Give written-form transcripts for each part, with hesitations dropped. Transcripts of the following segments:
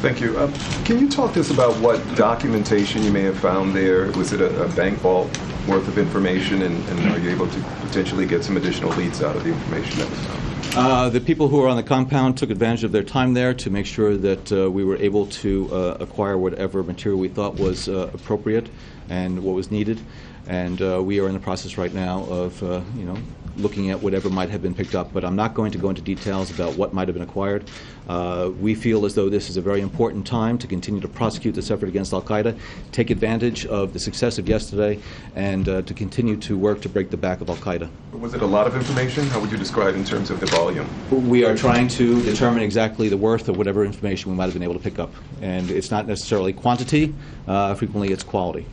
Thank you. Can you talk to us about what documentation you may have found there? Was it a bank vault worth of information, and are you able to potentially get some additional leads out of the information that was found? The people who were on the compound took advantage of their time there to make sure that we were able to acquire whatever material we thought was appropriate and what was needed. And we are in the process right now of, looking at whatever might have been picked up. But I'm not going to go into details about what might have been acquired. We feel as though this is a very important time to continue to prosecute this effort against al-Qaeda, take advantage of the success of yesterday, and to continue to work to break the back of al-Qaeda. Was it a lot of information? How would you describe in terms of the volume? We are trying to determine exactly the worth of whatever information we might have been able to pick up. And it's not necessarily quantity, frequently it's quality.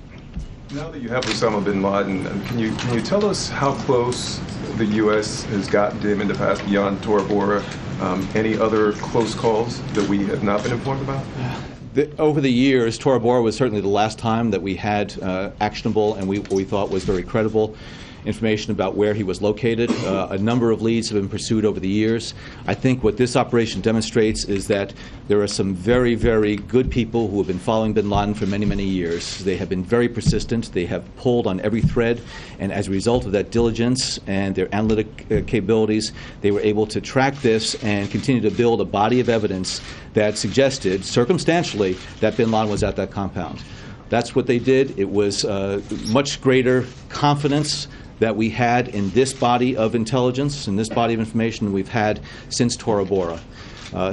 Now that you have Osama bin Laden, can you tell us how close the U.S. has gotten to him in the past beyond Tora Bora? Any other close calls that we have not been informed about? Over the years, Tora Bora was certainly the last time that we had actionable and what we thought was very credible information about where he was located. A number of leads have been pursued over the years. I think what this operation demonstrates is that there are some very, very good people who have been following bin Laden for many, many years. They have been very persistent. They have pulled on every thread, and as a result of that diligence and their analytic capabilities, they were able to track this and continue to build a body of evidence that suggested, circumstantially, that bin Laden was at that compound. That's what they did. It was much greater confidence that we had in this body of intelligence, in this body of information we've had since Tora Bora.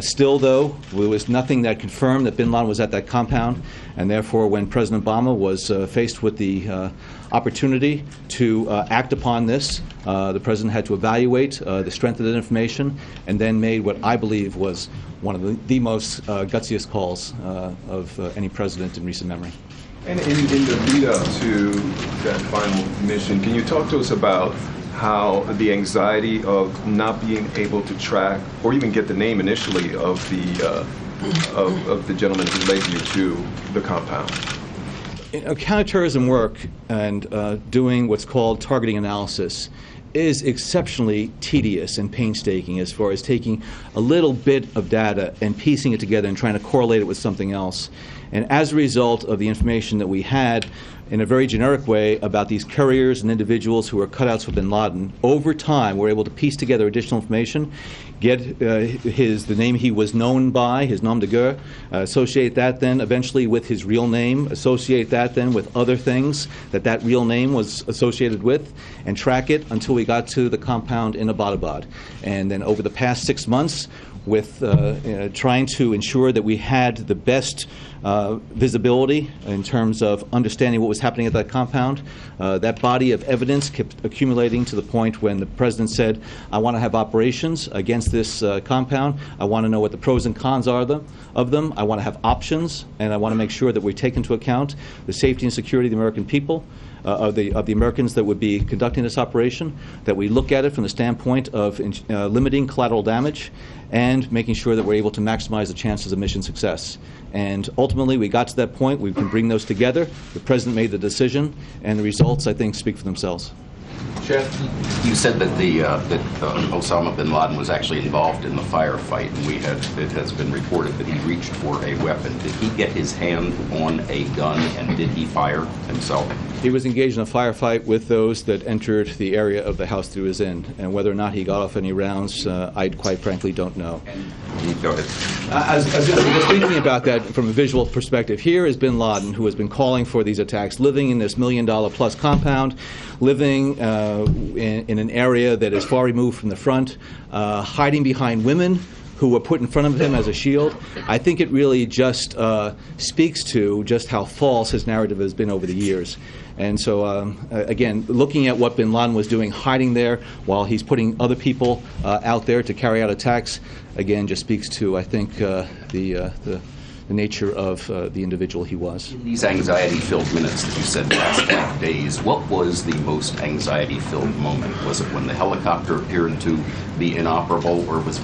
Still, though, there was nothing that confirmed that bin Laden was at that compound, and therefore when President Obama was faced with the opportunity to act upon this, the President had to evaluate the strength of that information and then made what I believe was one of the most gutsiest calls of any president in recent memory. And in the lead up to that final mission, can you talk to us about how the anxiety of not being able to track or even get the name initially of the gentleman who led you to the compound? Counterterrorism work and doing what's called targeting analysis is exceptionally tedious and painstaking as far as taking a little bit of data and piecing it together and trying to correlate it with something else. And as a result of the information that we had in a very generic way about these couriers and individuals who were cutouts for bin Laden, over time we're able to piece together additional information, get the name he was known by, his nom de guerre, associate that then eventually with his real name, associate that then with other things that real name was associated with, and track it until we got to the compound in Abbottabad. And then over the past 6 months, with trying to ensure that we had the best visibility in terms of understanding what was happening at that compound. That body of evidence kept accumulating to the point when the President said, I want to have operations against this compound. I want to know what the pros and cons are of them. I want to have options, and I want to make sure that we take into account the safety and security of the American people, of the Americans that would be conducting this operation, that we look at it from the standpoint of limiting collateral damage and making sure that we're able to maximize the chances of mission success. And ultimately, we got to that point. We can bring those together. The President made the decision, and the results, I think, speak for themselves. Jeff, you said that Osama bin Laden was actually involved in the firefight, and it has been reported that he reached for a weapon. Did he get his hand on a gun, and did he fire himself? He was engaged in a firefight with those that entered the area of the house that he was in, and whether or not he got off any rounds, I quite frankly don't know. Go ahead. I was thinking about that from a visual perspective. Here is bin Laden, who has been calling for these attacks, living in this $1 million plus compound, living in an area that is far removed from the front, hiding behind women who were put in front of him as a shield. I think it really just speaks to just how false his narrative has been over the years. And so, again, looking at what bin Laden was doing, hiding there while he's putting other people out there to carry out attacks, again, just speaks to, I think, the nature of the individual he was. In these anxiety-filled minutes that you said last 5 days, what was the most anxiety-filled moment? Was it when the helicopter appeared to be inoperable, or was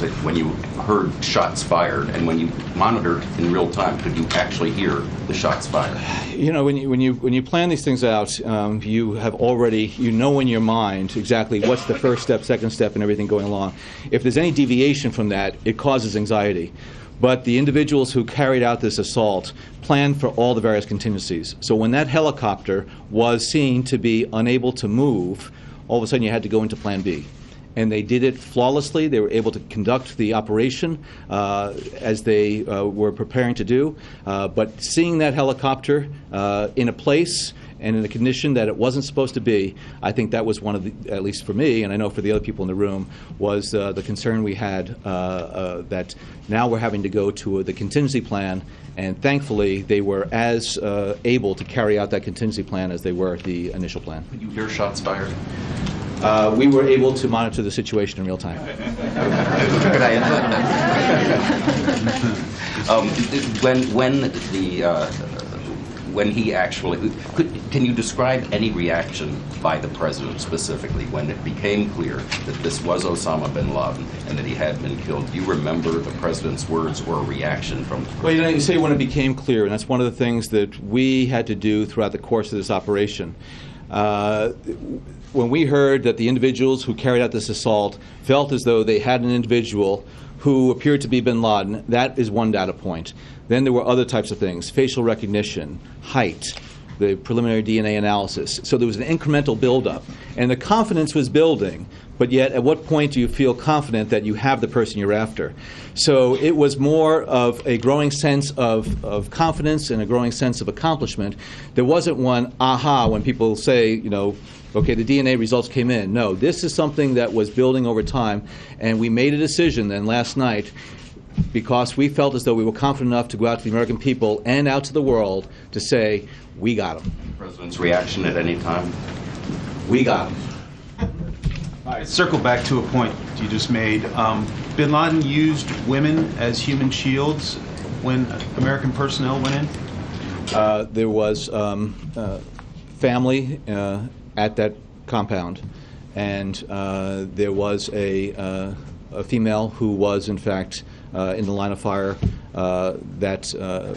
it when you heard shots fired, and when you monitored in real time, could you actually hear the shots fired? You know, when you plan these things out, you have already, you know in your mind exactly what's the first step, second step, and everything going along. If there's any deviation from that, it causes anxiety. But the individuals who carried out this assault planned for all the various contingencies. So when that helicopter was seen to be unable to move, all of a sudden you had to go into Plan B. And they did it flawlessly. They were able to conduct the operation as they were preparing to do. But seeing that helicopter in a place and in a condition that it wasn't supposed to be, I think that was one of the, at least for me, and I know for the other people in the room, was the concern we had that now we're having to go to the contingency plan, and thankfully they were as able to carry out that contingency plan as they were the initial plan. Did you hear shots fired? We were able to monitor the situation in real time. When he actually, can you describe any reaction by the president specifically when it became clear that this was Osama bin Laden and that he had been killed? Do you remember the president's words or reaction from the president? Well, you say when it became clear, and that's one of the things that we had to do throughout the course of this operation. When we heard that the individuals who carried out this assault felt as though they had an individual who appeared to be bin Laden, that is one data point. Then there were other types of things, facial recognition, height, the preliminary DNA analysis. So there was an incremental buildup. And the confidence was building, but yet at what point do you feel confident that you have the person you're after? So it was more of a growing sense of confidence and a growing sense of accomplishment. There wasn't one aha when people say, you know, okay, the DNA results came in. No, this is something that was building over time, and we made a decision then last night because we felt as though we were confident enough to go out to the American people and out to the world to say, we got him. The president's reaction at any time? We got him. All right, circle back to a point you just made. Bin Laden used women as human shields when American personnel went in? There was family at that compound, and there was a female who was, in fact, in the line of fire that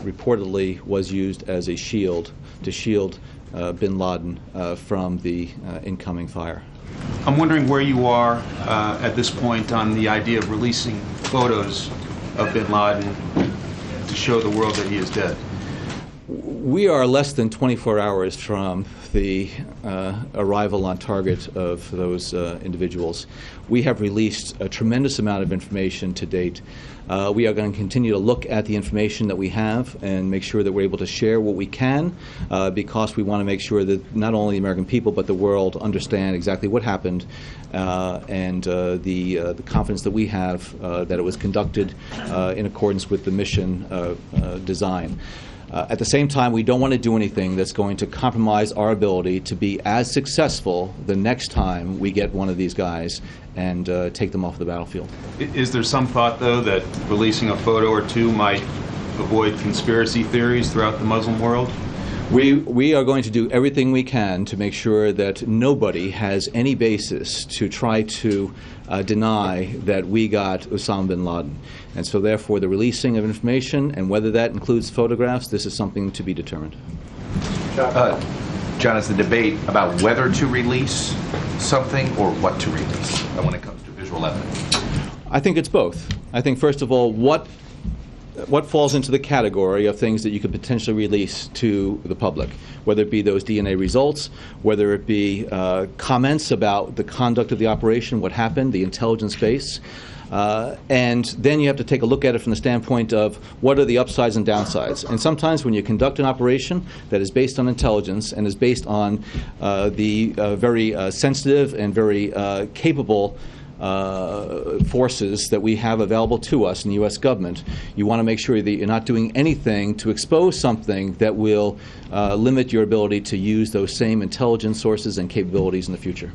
reportedly was used as a shield to shield bin Laden from the incoming fire. I'm wondering where you are at this point on the idea of releasing photos of bin Laden to show the world that he is dead. We are less than 24 hours from the arrival on target of those individuals. We have released a tremendous amount of information to date. We are going to continue to look at the information that we have and make sure that we're able to share what we can because we want to make sure that not only the American people but the world understand exactly what happened and the confidence that we have that it was conducted in accordance with the mission design. At the same time, we don't want to do anything that's going to compromise our ability to be as successful the next time we get one of these guys and take them off the battlefield. Is there some thought, though, that releasing a photo or two might avoid conspiracy theories throughout the Muslim world? We are going to do everything we can to make sure that nobody has any basis to try to deny that we got Osama bin Laden. And so therefore the releasing of information, and whether that includes photographs, this is something to be determined. John, is the debate about whether to release something or what to release when it comes to visual evidence? I think it's both. I think, first of all, what falls into the category of things that you could potentially release to the public, whether it be those DNA results, whether it be comments about the conduct of the operation, what happened, the intelligence base. And then you have to take a look at it from the standpoint of what are the upsides and downsides. And sometimes when you conduct an operation that is based on intelligence and is based on the very sensitive and very capable forces that we have available to us in the U.S. government, you want to make sure that you're not doing anything to expose something that will limit your ability to use those same intelligence sources and capabilities in the future.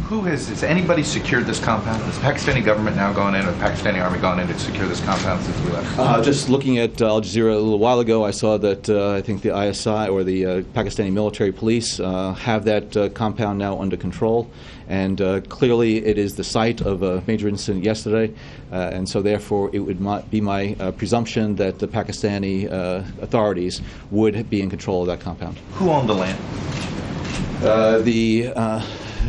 Has anybody secured this compound? Has the Pakistani government now gone in, or the Pakistani army gone in to secure this compound since we left? Just looking at Al Jazeera a little while ago, I saw that I think the ISI, or the Pakistani military police, have that compound now under control. And clearly it is the site of a major incident yesterday, and so therefore it would be my presumption that the Pakistani authorities would be in control of that compound. Who owned the land?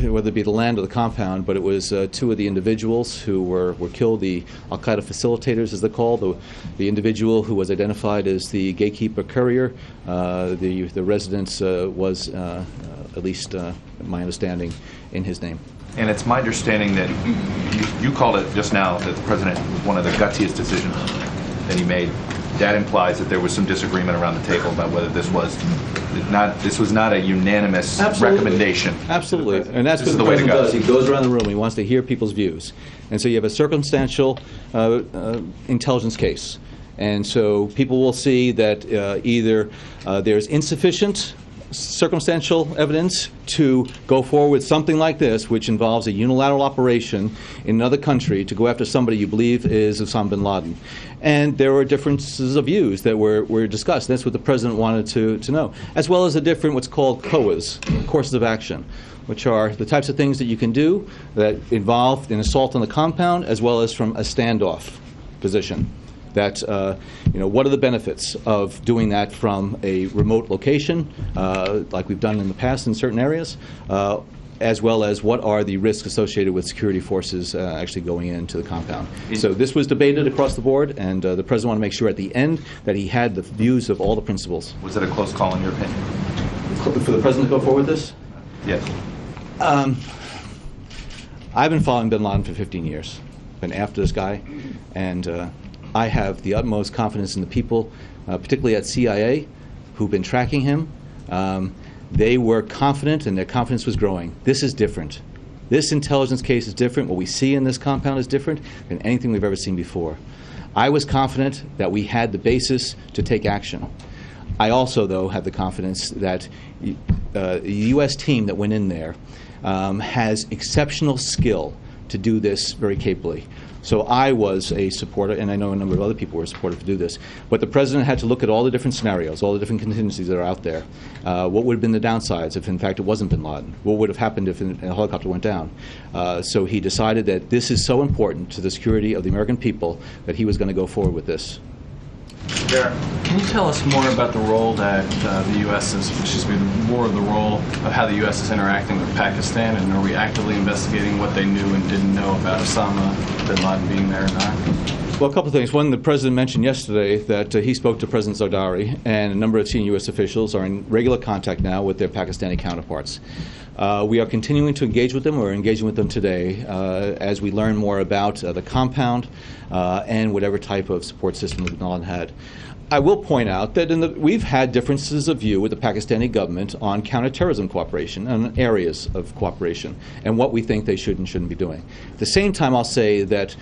whether it be the land or the compound, but it was two of the individuals who were killed, the al-Qaeda facilitators, as they're called, the individual who was identified as the gatekeeper courier. The residence was, at least my understanding, in his name. And it's my understanding that you called it just now that the president, one of the gutsiest decisions that he made. That implies that there was some disagreement around the table about whether this was not a unanimous recommendation. Absolutely, and that's This what is the the way to president go. does. He goes around the room. He wants to hear people's views, and so you have a circumstantial intelligence case, and so people will see that either there's insufficient circumstantial evidence to go forward with something like this, which involves a unilateral operation in another country to go after somebody you believe is Osama bin Laden. And there were differences of views that were discussed. That's what the president wanted to know, as well as the different what's called COAs, courses of action, which are the types of things that you can do that involve an assault on the compound, as well as from a standoff position. That, what are the benefits of doing that from a remote location, like we've done in the past in certain areas, as well as what are the risks associated with security forces actually going into the compound. So this was debated across the board, and the president wanted to make sure at the end that he had the views of all the principals. Was it a close call in your opinion? For the president to go forward with this? Yes. I've been following bin Laden for 15 years, been after this guy, and I have the utmost confidence in the people, particularly at CIA, who've been tracking him. They were confident, and their confidence was growing. This is different. This intelligence case is different. What we see in this compound is different than anything we've ever seen before. I was confident that we had the basis to take action. I also, though, have the confidence that the U.S. team that went in there has exceptional skill to do this very capably. So I was a supporter, and I know a number of other people were supportive to do this. But the president had to look at all the different scenarios, all the different contingencies that are out there. What would have been the downsides if, in fact, it wasn't bin Laden? What would have happened if a helicopter went down? So he decided that this is so important to the security of the American people that he was going to go forward with this. Can you tell us more about the role that the U.S. is, more of the role of how the U.S. is interacting with Pakistan, and are we actively investigating what they knew and didn't know about Osama bin Laden being there or not? Well, a couple of things. One, the president mentioned yesterday that he spoke to President Zardari, and a number of senior U.S. officials are in regular contact now with their Pakistani counterparts. We are continuing to engage with them. We're engaging with them today as we learn more about the compound and whatever type of support system bin Laden had. I will point out that we've had differences of view with the Pakistani government on counterterrorism cooperation and areas of cooperation and what we think they should and shouldn't be doing. At the same time, I'll say that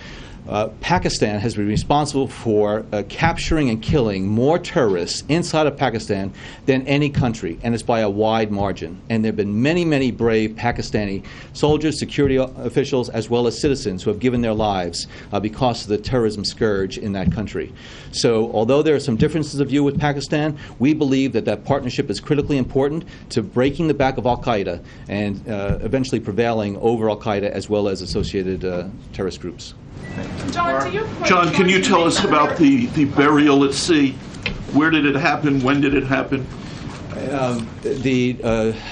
Pakistan has been responsible for capturing and killing more terrorists inside of Pakistan than any country, and it's by a wide margin. And there have been many, many brave Pakistani soldiers, security officials, as well as citizens who have given their lives because of the terrorism scourge in that country. So although there are some differences of view with Pakistan, we believe that that partnership is critically important to breaking the back of al-Qaeda and eventually prevailing over al-Qaeda as well as associated terrorist groups. John, to your point, John, can you tell us about the burial at sea? Where did it happen? When did it happen? The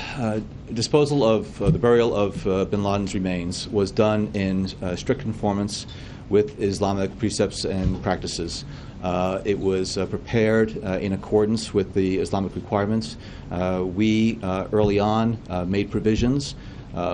disposal of the burial of bin Laden's remains was done in strict conformance with Islamic precepts and practices. It was prepared in accordance with the Islamic requirements. We early on made provisions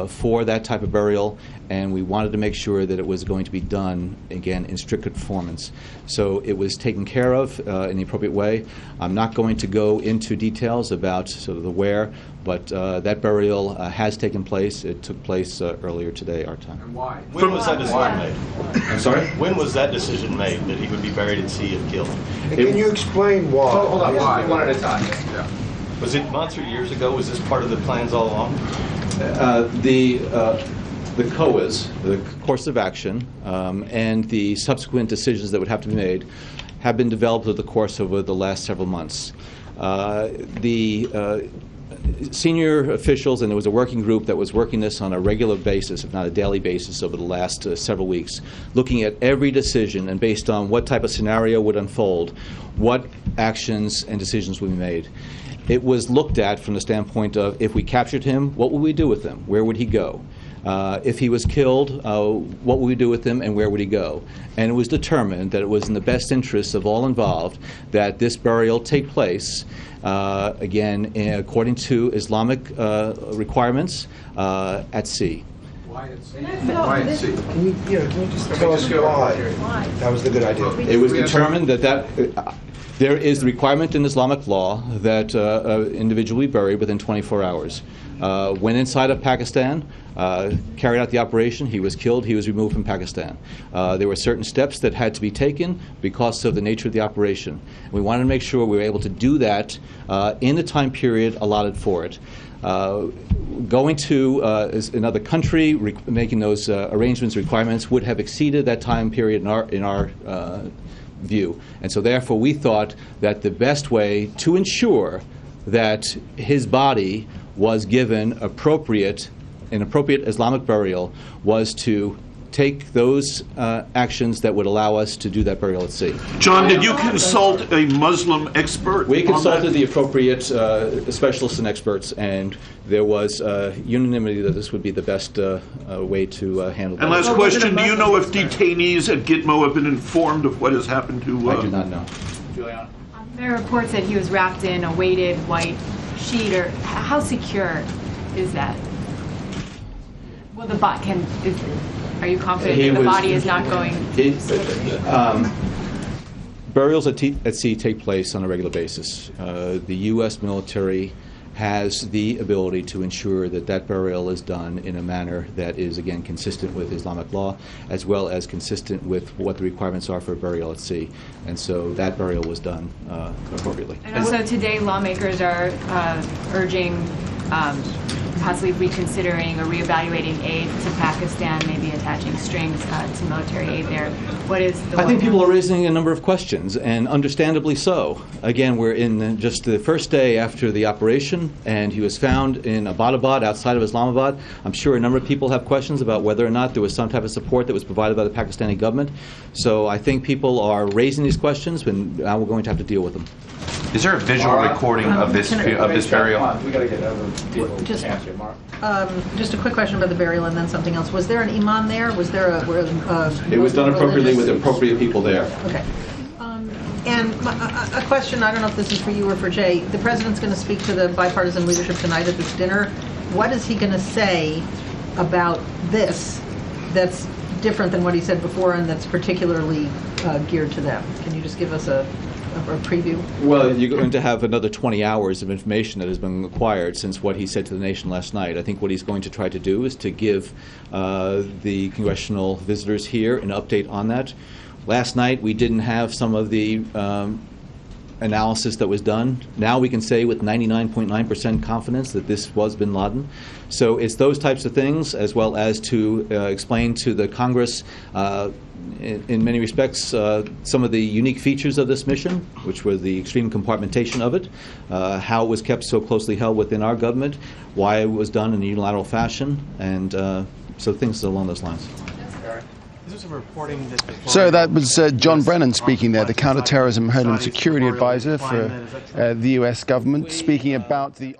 for that type of burial, and we wanted to make sure that it was going to be done, again, in strict conformance. So it was taken care of in the appropriate way. I'm not going to go into details about sort of the where, but that burial has taken place. It took place earlier today, our time. And why? When was that decision made? I'm sorry? When was that decision made that he would be buried at sea and killed? And can you explain why? Hold on, why? One at a time. Yeah. Was it months or years ago? Was this part of the plans all along? The COAs, the course of action, and the subsequent decisions that would have to be made have been developed over the course of the last several months. senior officials, and there was a working group that was working this on a regular basis, if not a daily basis, over the last several weeks, looking at every decision and based on what type of scenario would unfold, what actions and decisions would be made. It was looked at from the standpoint of, if we captured him, what would we do with him? Where would he go? If he was killed, what would we do with him and where would he go? And it was determined that it was in the best interests of all involved that this burial take place, again, according to Islamic requirements, at sea. Why at sea? Can you just tell us why? That was the good idea. It was determined that there is the requirement in Islamic law that an individual be buried within 24 hours. Went inside of Pakistan, carried out the operation, he was killed, he was removed from Pakistan. There were certain steps that had to be taken because of the nature of the operation. We wanted to make sure we were able to do that in the time period allotted for it. Going to another country, making those arrangements, requirements, would have exceeded that time period in our view. And so therefore we thought that the best way to ensure that his body was given an appropriate Islamic burial was to take those actions that would allow us to do that burial at sea. John, did you consult a Muslim expert? We consulted the appropriate specialists and experts, and there was unanimity that this would be the best way to handle that. And last question, do you know if detainees at Gitmo have been informed of what has happened to... I do not know. Juliana? There are reports that he was wrapped in a weighted white sheet. Or how secure is that? Well, the bot can. Are you confident that the body is not going? Burials at sea take place on a regular basis. The U.S. military has the ability to ensure that that burial is done in a manner that is, again, consistent with Islamic law, as well as consistent with what the requirements are for burial at sea. And so that burial was done appropriately. And also today, lawmakers are urging possibly reconsidering or reevaluating aid to Pakistan, maybe attaching strings to military aid there. What is the... I think people are raising a number of questions, and understandably so. Again, we're in just the first day after the operation, and he was found in Abbottabad, outside of Islamabad. I'm sure a number of people have questions about whether or not there was some type of support that was provided by the Pakistani government. So I think people are raising these questions, and now we're going to have to deal with them. Is there a visual recording of this burial? We got to get other people to answer, Mark. Just a quick question about the burial and then something else. Was there an imam there? Was there It was done appropriately with appropriate people there. Okay. And a question, I don't know if this is for you or for Jay. The president's going to speak to the bipartisan leadership tonight at this dinner. What is he going to say about this that's different than what he said before and that's particularly geared to them? Can you just give us a preview? Well, you're going to have another 20 hours of information that has been acquired since what he said to the nation last night. I think what he's going to try to do is to give the congressional visitors here an update on that. Last night we didn't have some of the analysis that was done. Now we can say with 99.9% confidence that this was bin Laden. So it's those types of things, as well as to explain to the Congress in many respects some of the unique features of this mission, which were the extreme compartmentation of it, how it was kept so closely held within our government, why it was done in a unilateral fashion, and so things along those lines. So that was John Brennan speaking there, the counterterrorism Homeland Security advisor for the U.S. government, speaking about the